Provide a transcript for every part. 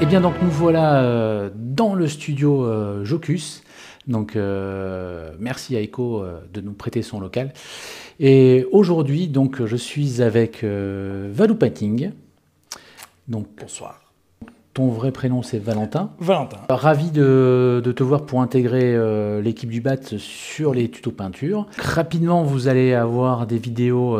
Et bien donc nous voilà dans le studio Jocus. Donc merci à Echo de nous prêter son local. Et aujourd'hui donc je suis avec Valou Painting. Donc Bonsoir. ton vrai prénom c'est Valentin. Valentin. Ravi de te voir pour intégrer l'équipe du BAT sur les tutos peinture. Rapidement vous allez avoir des vidéos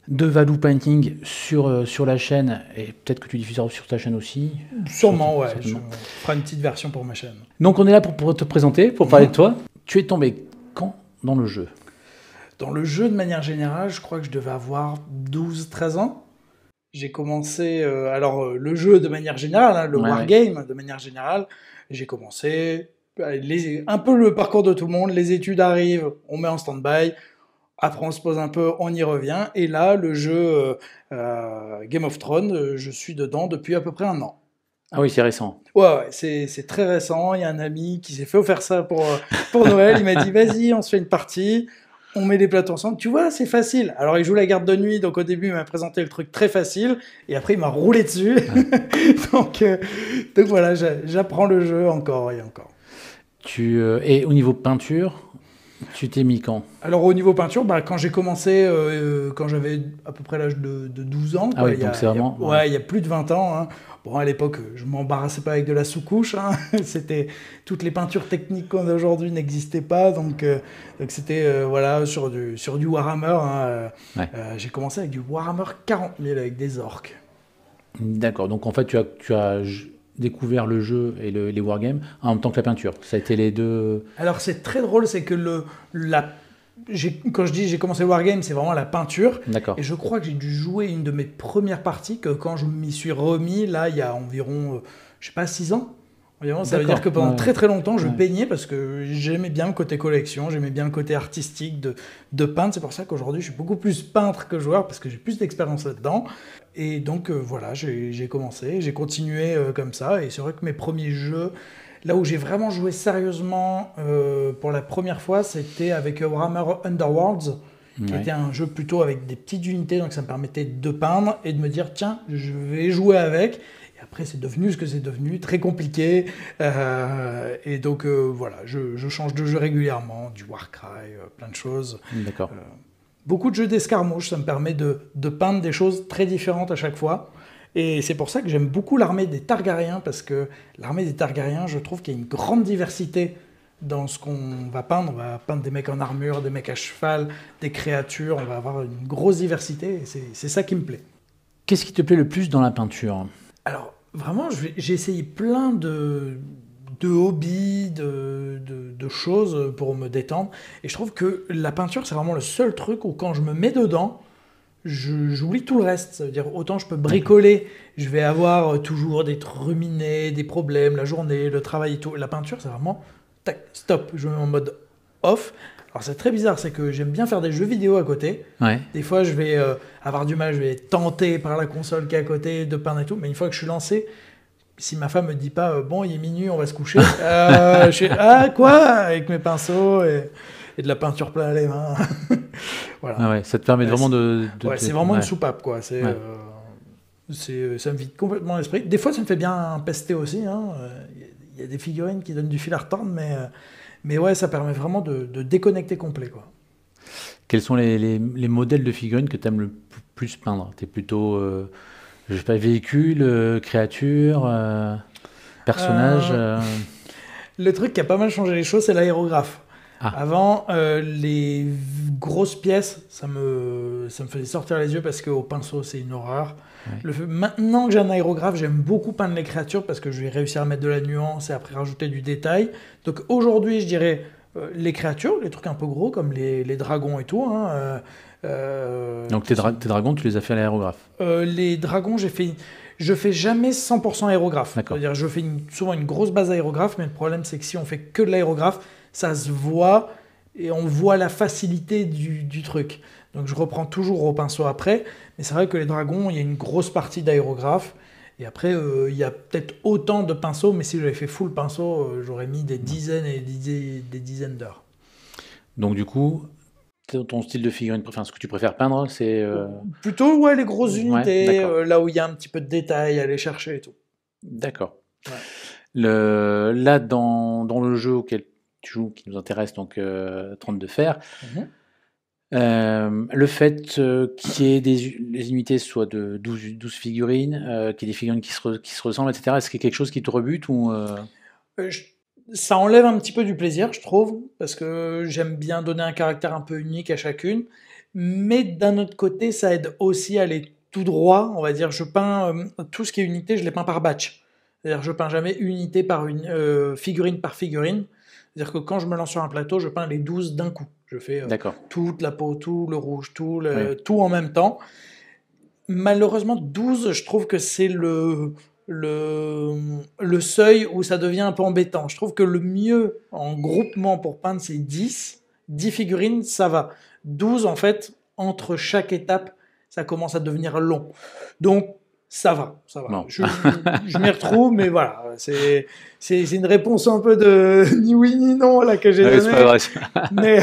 de Valou Painting sur la chaîne, et peut-être que tu diffuseras sur ta chaîne aussi. Sûrement, ouais. Certainement. Je ferai une petite version pour ma chaîne. Donc on est là pour te présenter, pour parler de toi. Tu es tombé quand dans le jeu? Dans le jeu, de manière générale, je crois que je devais avoir 12-13 ans. J'ai commencé... le jeu de manière générale, hein, le wargame de manière générale, j'ai commencé... un peu le parcours de tout le monde, les études arrivent, on met en stand-by, après on se pose un peu, on y revient, et là, le jeu Game of Thrones, je suis dedans depuis à peu près 1 an. Ah oui, c'est récent. Ouais, c'est très récent. Il y a un ami qui s'est fait offrir ça pour Noël. Il m'a dit, vas-y, on se fait une partie, on met les plateaux ensemble. Tu vois, c'est facile. Alors, il joue la garde de nuit, donc au début, il m'a présenté le truc très facile, et après, il m'a roulé dessus. donc voilà, j'apprends le jeu encore et encore. Et au niveau peinture, tu t'es mis quand? Alors, au niveau peinture, quand j'ai commencé, quand j'avais à peu près l'âge de 12 ans, quoi, ah oui, donc c'est vraiment... il y a plus de 20 ans, hein. Bon, à l'époque, je m'embarrassais pas avec de la sous-couche, hein. Toutes les peintures techniques qu'on a aujourd'hui n'existaient pas, donc c'était voilà, sur du Warhammer, hein. J'ai commencé avec du Warhammer 40 000 avec des orques. D'accord, donc en fait tu as découvert le jeu et les wargames en même temps que la peinture. Ça a été les deux... Alors c'est très drôle, c'est que quand je dis j'ai commencé le wargame, c'est vraiment la peinture. D'accord. Et je crois que j'ai dû jouer une de mes premières parties, que quand je m'y suis remis, là, il y a environ, je sais pas, 6 ans. Environ. Ça veut dire que pendant très très longtemps, je peignais parce que j'aimais bien le côté collection, j'aimais bien le côté artistique de peindre. C'est pour ça qu'aujourd'hui, je suis beaucoup plus peintre que joueur parce que j'ai plus d'expérience là-dedans. Et donc voilà, j'ai commencé, j'ai continué comme ça. Et c'est vrai que mes premiers jeux... Là où j'ai vraiment joué sérieusement pour la première fois, c'était avec Warhammer Underworlds, qui était un jeu plutôt avec des petites unités, donc ça me permettait de peindre et de me dire, tiens, je vais jouer avec. Et après, c'est devenu ce que c'est devenu, très compliqué. Et donc, voilà, je change de jeu régulièrement, du Warcry, plein de choses. D'accord. Beaucoup de jeux d'escarmouche, ça me permet de peindre des choses très différentes à chaque fois. Et c'est pour ça que j'aime beaucoup l'armée des Targaryens, parce que l'armée des Targaryens, je trouve qu'il y a une grande diversité dans ce qu'on va peindre. On va peindre des mecs en armure, des mecs à cheval, des créatures, on va avoir une grosse diversité, et c'est ça qui me plaît. Qu'est-ce qui te plaît le plus dans la peinture? Alors, vraiment, j'ai essayé plein de hobbies, de choses pour me détendre, et je trouve que la peinture, c'est vraiment le seul truc où quand je me mets dedans, j'oublie tout le reste. Ça veut dire, autant je peux bricoler, je vais avoir toujours des trucs ruminés, des problèmes, la journée, le travail et tout. La peinture, c'est vraiment, tac, stop, je me mets en mode off. Alors c'est très bizarre, c'est que j'aime bien faire des jeux vidéo à côté. Des fois, je vais avoir du mal, je vais être tenté par la console qui est à côté de peindre et tout, mais une fois que je suis lancé, si ma femme me dit pas, bon, il est minuit, on va se coucher, je suis, ah, quoi? Avec mes pinceaux et de la peinture plein les mains. Voilà. Ah ouais, ça te permet vraiment c'est vraiment une soupape, quoi. Ça me vide complètement l'esprit. Des fois, ça me fait bien pester aussi, hein. Y a des figurines qui donnent du fil à retordre, mais ouais, ça permet vraiment de déconnecter complet, quoi. Quels sont les modèles de figurines que tu aimes le plus peindre? T'es plutôt, je sais pas, véhicule, créature, personnage Le truc qui a pas mal changé les choses, c'est l'aérographe. Avant, les grosses pièces, ça me faisait sortir les yeux parce qu'au pinceau, c'est une horreur. Maintenant que j'ai un aérographe, j'aime beaucoup peindre les créatures parce que je vais réussir à mettre de la nuance et après rajouter du détail. Donc aujourd'hui, je dirais les créatures, les trucs un peu gros comme les dragons et tout, hein. Donc tes dragons, tu les as fait à l'aérographe? Les dragons, je fais jamais 100% aérographe. C'est-à-dire, je fais souvent une grosse base aérographe, mais le problème, c'est que si on fait que de l'aérographe, ça se voit et on voit la facilité du truc. Donc je reprends toujours au pinceau après, mais c'est vrai que les dragons, il y a une grosse partie d'aérographe, et après il y a peut-être autant de pinceaux, mais si j'avais fait full pinceau, j'aurais mis des dizaines et des dizaines d'heures. Donc du coup, ton style de figurine, enfin ce que tu préfères peindre, c'est... Plutôt, ouais, les grosses unités, là où il y a un petit peu de détail à aller chercher et tout. D'accord. Ouais. Là, dans le jeu auquel tu joues, qui nous intéresse, donc 30 de fer, le fait qu'il y ait les unités soient de 12 figurines, qu'il y ait des figurines qui se ressemblent, etc., est-ce qu'il y a quelque chose qui te rebute ou Je- Ça enlève un petit peu du plaisir, je trouve, parce que j'aime bien donner un caractère un peu unique à chacune. Mais d'un autre côté, ça aide aussi à aller tout droit. On va dire, je peins tout ce qui est unité, je les peins par batch. C'est-à-dire, je peins jamais unité par figurine par figurine. C'est-à-dire que quand je me lance sur un plateau, je peins les 12 d'un coup. Je fais D'accord. toute la peau, tout le rouge, Oui. tout en même temps. Malheureusement, 12, je trouve que c'est le seuil où ça devient un peu embêtant. Je trouve que le mieux en groupement pour peindre, c'est 10. 10 figurines, ça va. 12, en fait, entre chaque étape, ça commence à devenir long. Donc, ça va, ça va. Bon. Je m'y retrouve, mais voilà, c'est une réponse un peu de ni oui ni non là que j'ai Ouais, c'est pas donnée. vrai. Mais,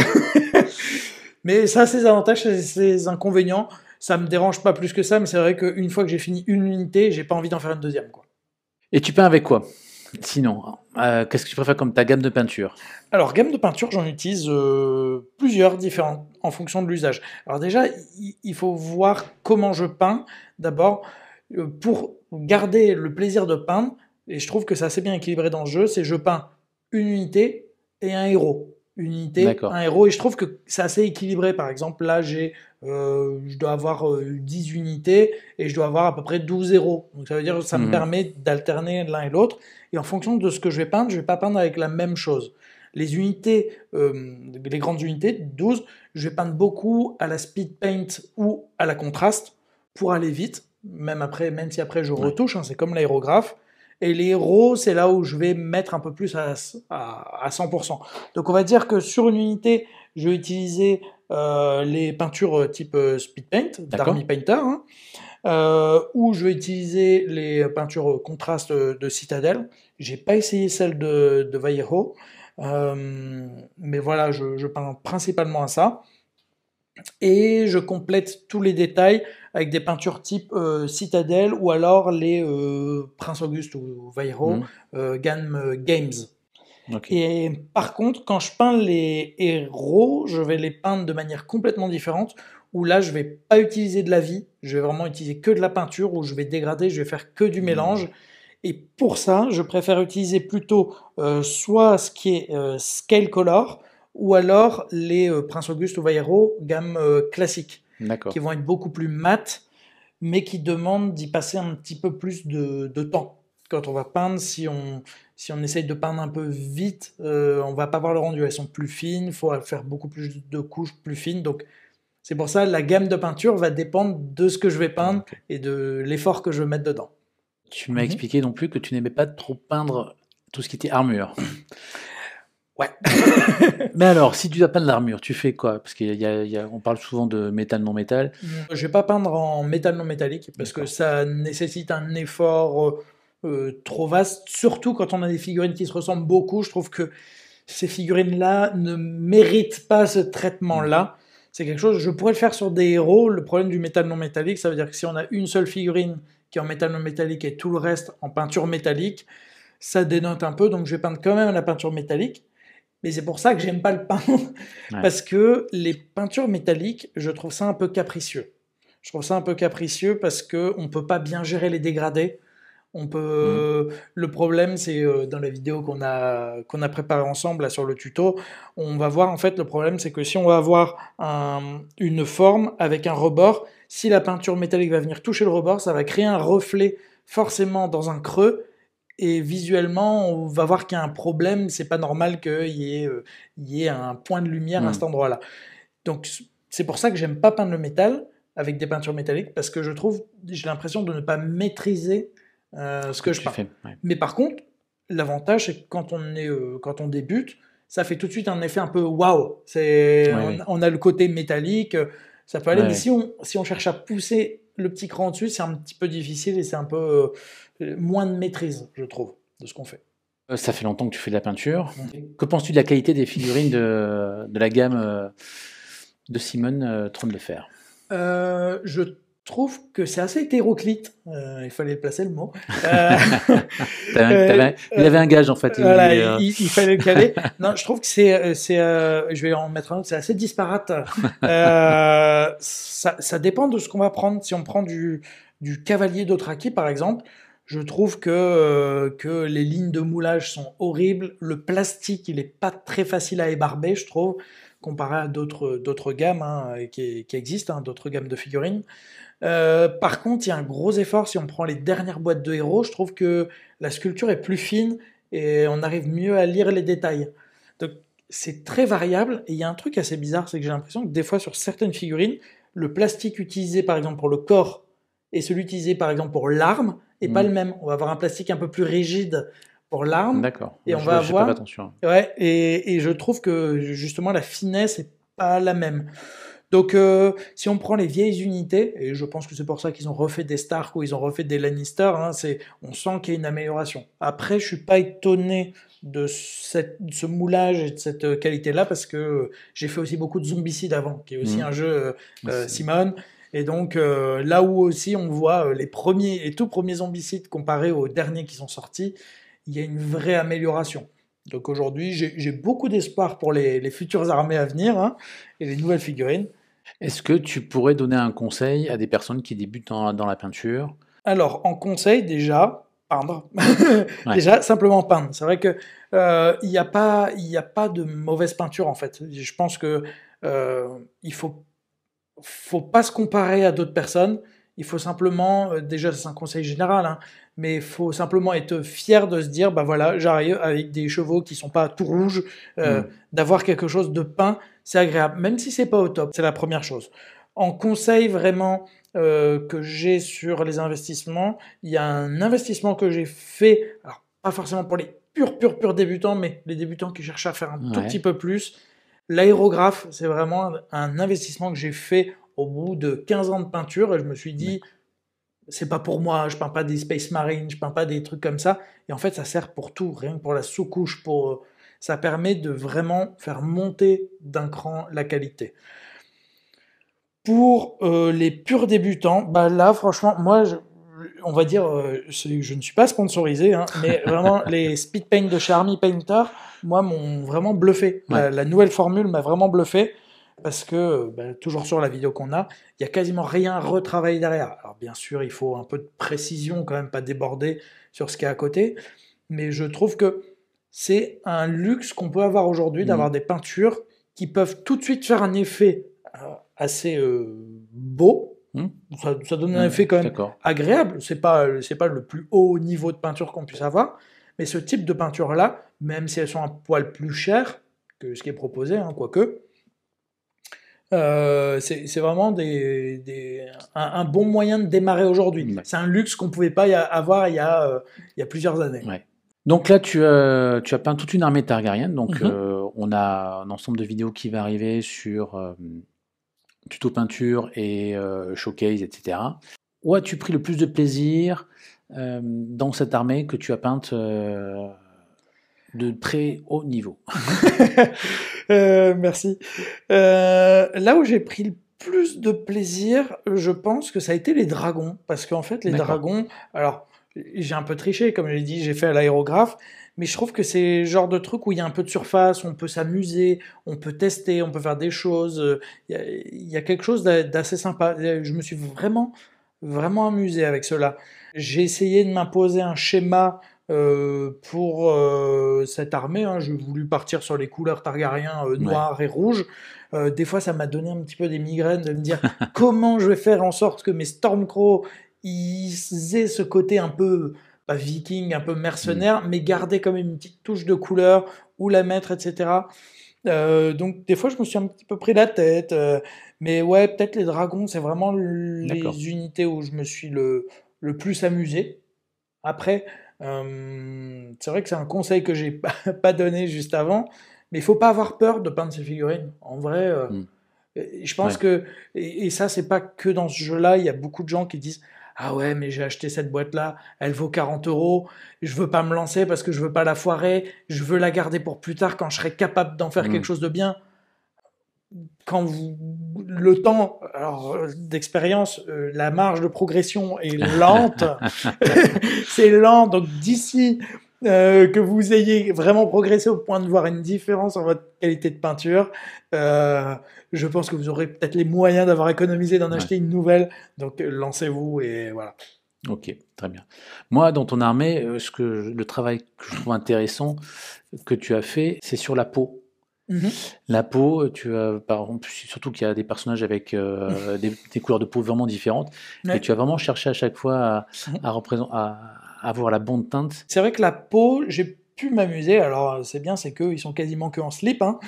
mais ça a ses avantages, ça a ses inconvénients. Ça me dérange pas plus que ça, mais c'est vrai qu'une fois que j'ai fini une unité, j'ai pas envie d'en faire une deuxième, quoi. Et tu peins avec quoi? Sinon, qu'est-ce que tu préfères comme ta gamme de peinture? Alors, gamme de peinture, j'en utilise plusieurs différentes en fonction de l'usage. Alors déjà, il faut voir comment je peins. D'abord, pour garder le plaisir de peindre, et je trouve que c'est assez bien équilibré dans le jeu, c'est je peins une unité et un héros. Une unité, D'accord. un héros, et je trouve que c'est assez équilibré. Par exemple, là, je dois avoir 10 unités et je dois avoir à peu près 12 héros. Donc ça veut dire que ça me Mhm. permet d'alterner l'un et l'autre. Et en fonction de ce que je vais peindre, je vais pas peindre avec la même chose. Les unités, les grandes unités, 12, je vais peindre beaucoup à la speed paint ou à la contraste pour aller vite, même si après je Ouais. retouche, hein, c'est comme l'aérographe. Et les héros, c'est là où je vais mettre un peu plus à 100%. Donc on va dire que sur une unité, je vais utiliser les peintures type speed paint, D'accord. d'Army Painter, hein, où je vais utiliser les peintures contraste de Citadel. J'ai pas essayé celle de Vallejo, mais voilà, je peins principalement à ça. Et je complète tous les détails avec des peintures type Citadel ou alors les Prince Auguste ou Vallejo Mhm. gamme Games. Ok. Et par contre, quand je peins les héros, je vais les peindre de manière complètement différente, où là, je vais pas utiliser de la vie, je vais vraiment utiliser que de la peinture, où je vais dégrader, je vais faire que du Mhm. mélange. Et pour ça, je préfère utiliser plutôt soit ce qui est Scale Color, ou alors les Prince Auguste ou Vallejo gamme classique, qui D'accord. vont être beaucoup plus mat, mais qui demandent d'y passer un petit peu plus de temps. Quand on va peindre, si on essaye de peindre un peu vite, on va pas voir le rendu. Elles sont plus fines, il faut faire beaucoup plus de couches plus fines. Donc c'est pour ça la gamme de peinture va dépendre de ce que je vais peindre Ok. et de l'effort que je vais mettre dedans. Tu m'as Mhm. expliqué non plus que tu n'aimais pas trop peindre tout ce qui était armure. Ouais. Mais alors, si tu dois peindre l'armure, tu fais quoi? Parce on parle souvent de métal non métal. Je vais pas peindre en métal non métallique parce que D'accord. ça nécessite un effort trop vaste, surtout quand on a des figurines qui se ressemblent beaucoup. Je trouve que ces figurines-là ne méritent pas ce Mm. traitement-là. C'est quelque chose, je pourrais le faire sur des héros. Le problème du métal non métallique, ça veut dire que si on a une seule figurine qui est en métal non métallique et tout le reste en peinture métallique, ça dénote un peu. Donc je vais peindre quand même la peinture métallique. Mais c'est pour ça que j'aime pas le peindre, Ouais. parce que les peintures métalliques, je trouve ça un peu capricieux. Je trouve ça un peu capricieux parce que on peut pas bien gérer les dégradés. On Mm. peut. Le problème, c'est dans la vidéo qu'on a préparée ensemble là, sur le tuto, on va voir en fait le problème, c'est que si on va avoir une forme avec un rebord, si la peinture métallique va venir toucher le rebord, ça va créer un reflet forcément dans un creux. Et visuellement, on va voir qu'il y a un problème. C'est pas normal il y ait un point de lumière à cet Mm. endroit-là. Donc c'est pour ça que j'aime pas peindre le métal avec des peintures métalliques parce que j'ai l'impression de ne pas maîtriser Ce ce que que je tu peins. fais. Ouais. Mais par contre, l'avantage c'est que quand on débute, ça fait tout de suite un effet un peu waouh. Ouais, ouais. On a le côté métallique, ça peut aller. Ouais, Mais ouais. si on cherche à pousser le petit cran dessus, c'est un petit peu difficile et c'est un peu moins de maîtrise, je trouve, de ce qu'on fait. Ça fait longtemps que tu fais de la peinture. Mhm. Que penses-tu de la qualité des figurines de la gamme de Simone Trône de Fer? Je trouve que c'est assez hétéroclite. Il fallait placer le mot. Il avait un gage en fait. Voilà, il fallait le caler. Non, je trouve que je vais en mettre un autre, c'est assez disparate. Ça dépend de ce qu'on va prendre. Si on prend du cavalier d'Othraki par exemple, je trouve que les lignes de moulage sont horribles. Le plastique, il est pas très facile à ébarber, je trouve, comparé à d'autres gammes qui existent, d'autres gammes de figurines. Par contre, il y a un gros effort si on prend les dernières boîtes de héros. Je trouve que la sculpture est plus fine et on arrive mieux à lire les détails. Donc, c'est très variable. Et il y a un truc assez bizarre, c'est que j'ai l'impression que des fois, sur certaines figurines, le plastique utilisé par exemple pour le corps et celui utilisé par exemple pour l'arme est pas le même. On va avoir un plastique un peu plus rigide pour l'arme. D'accord. Et on va avoir. Pas attention. Ouais. Et je trouve que justement la finesse est pas la même. Donc, si on prend les vieilles unités, et je pense que c'est pour ça qu'ils ont refait des Stark ou ils ont refait des Lannister, on sent qu'il y a une amélioration. Après, je suis pas étonné de ce moulage et de cette qualité-là parce que j'ai fait aussi beaucoup de Zombicide avant, qui est aussi un jeu Simone. Et donc, là où aussi on voit les tout premiers Zombicides comparés aux derniers qui sont sortis, il y a une vraie amélioration. Donc aujourd'hui, j'ai beaucoup d'espoir pour les futures armées à venir et les nouvelles figurines. Est-ce que tu pourrais donner un conseil à des personnes qui débutent dans la peinture? Alors, en conseil, déjà, peindre. Déjà, simplement peindre. C'est vrai que il n'y a pas de mauvaise peinture, en fait. Je pense que il faut pas se comparer à d'autres personnes. Il faut simplement, déjà c'est un conseil général, mais il faut simplement être fier de se dire, bah voilà, j'arrive avec des chevaux qui sont pas tout rouges, d'avoir quelque chose de peint, c'est agréable, même si c'est pas au top, c'est la première chose. En conseil vraiment que j'ai sur les investissements, il y a un investissement que j'ai fait, alors pas forcément pour les purs débutants, mais les débutants qui cherchent à faire un tout petit peu plus. L'aérographe, c'est vraiment un investissement que j'ai fait au bout de 15 ans de peinture et je me suis dit, c'est pas pour moi, je peins pas des Space Marines, je peins pas des trucs comme ça. Et en fait, ça sert pour tout, rien que pour la sous-couche, ça permet de vraiment faire monter d'un cran la qualité. Pour les purs débutants, bah là, franchement, moi, on va dire, je ne suis pas sponsorisé, mais vraiment, les speed paint de chez Army Painter, moi, m'ont vraiment bluffé. La nouvelle formule m'a vraiment bluffé parce que, toujours sur la vidéo qu'on a, il n'y a quasiment rien retravaillé derrière. Alors, bien sûr, il faut un peu de précision quand même, pas déborder sur ce qui est à côté, mais je trouve que c'est un luxe qu'on peut avoir aujourd'hui d'avoir des peintures qui peuvent tout de suite faire un effet assez beau. Ça donne un effet quand même agréable. C'est pas le plus haut niveau de peinture qu'on puisse avoir, mais ce type de peinture-là, même si elles sont un poil plus chères que ce qui est proposé, quoique, c'est vraiment un bon moyen de démarrer aujourd'hui. C'est un luxe qu'on ne pouvait pas avoir il y a plusieurs années. Ouais. Donc là, tu as peint toute une armée Targaryen. Donc on a un ensemble de vidéos qui va arriver sur tuto peinture et showcase, etc. Où as-tu pris le plus de plaisir dans cette armée que tu as peinte de très haut niveau? Merci. Là où j'ai pris le plus de plaisir, je pense que ça a été les dragons. Parce qu'en fait, les dragons... Alors, j'ai un peu triché, comme je l'ai dit, j'ai fait à l'aérographe. Mais je trouve que c'est le genre de truc où il y a un peu de surface, on peut s'amuser, on peut tester, on peut faire des choses. Il y a quelque chose d'assez sympa. Je me suis vraiment, vraiment amusé avec cela. J'ai essayé de m'imposer un schéma pour cette armée. J'ai voulu partir sur les couleurs Targaryen noir et rouge. Des fois, ça m'a donné un petit peu des migraines de me dire comment je vais faire en sorte que mes Stormcrow ils aient ce côté un peu viking, un peu mercenaire, mais garder quand même une petite touche de couleur, où la mettre, etc. Donc des fois je me suis un petit peu pris la tête, mais ouais, peut-être les dragons, c'est vraiment les unités où je me suis le plus amusé. Après, c'est vrai que c'est un conseil que j'ai pas donné juste avant, mais il faut pas avoir peur de peindre ses figurines. En vrai, je pense que, et ça c'est pas que dans ce jeu-là, il y a beaucoup de gens qui disent ah ouais, mais j'ai acheté cette boîte-là, elle vaut 40 €, je veux pas me lancer parce que je veux pas la foirer, je veux la garder pour plus tard quand je serai capable d'en faire quelque chose de bien. Le temps, alors d'expérience, la marge de progression est lente. C'est lent, donc d'ici que vous ayez vraiment progressé au point de voir une différence en votre qualité de peinture, je pense que vous aurez peut-être les moyens d'avoir économisé, d'en acheter une nouvelle. Donc lancez-vous et voilà. Ok, très bien. Moi, dans ton armée, le travail que je trouve intéressant que tu as fait, c'est sur la peau. La peau, tu as, par exemple, surtout qu'il y a des personnages avec des couleurs de peau vraiment différentes, et tu as vraiment cherché à chaque fois à avoir la bonne teinte. C'est vrai que la peau, j'ai pu m'amuser. Alors c'est bien, c'est qu'ils sont quasiment que en slip, hein.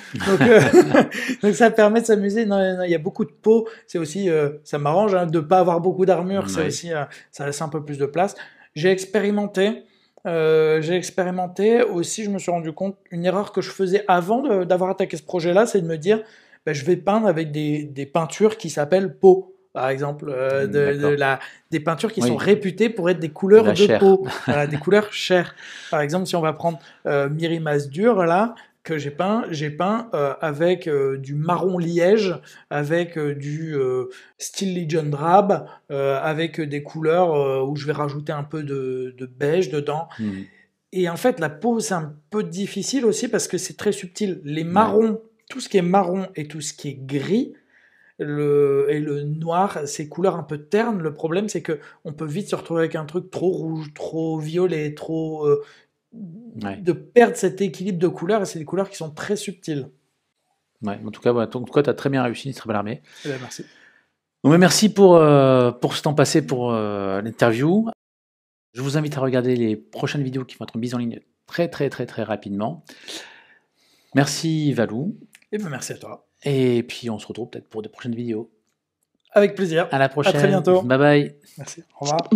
Donc ça permet de s'amuser. Non, il y a beaucoup de peau. C'est aussi, ça m'arrange hein, de pas avoir beaucoup d'armure. C'est aussi, ça laisse un peu plus de place. J'ai expérimenté. Aussi, je me suis rendu compte, une erreur que je faisais avant d'avoir attaqué ce projet-là, c'est de me dire, je vais peindre avec des peintures qui s'appellent peau. Par exemple, des peintures qui sont réputées pour être des couleurs de peau, des couleurs chères. Par exemple, si on va prendre Miri Masdur, là, que j'ai peint avec du marron liège, avec du Steel Legion drab, avec des couleurs où je vais rajouter un peu de beige dedans. Et en fait, la peau, c'est un peu difficile aussi parce que c'est très subtil. Les marrons, tout ce qui est marron et tout ce qui est gris, et le noir, ces couleurs un peu ternes, le problème c'est que on peut vite se retrouver avec un truc trop rouge, trop violet, trop de perdre cet équilibre de couleurs, et c'est des couleurs qui sont très subtiles. Ouais, en tout cas, tu as très bien réussi, une très belle armée. Merci. Donc, merci pour ce temps passé pour l'interview. Je vous invite à regarder les prochaines vidéos qui vont être mises en ligne très très très très rapidement. Merci Valou. Et bien merci à toi. Et puis on se retrouve peut-être pour de prochaines vidéos. Avec plaisir. À la prochaine. À très bientôt. Bye bye. Merci. Au revoir.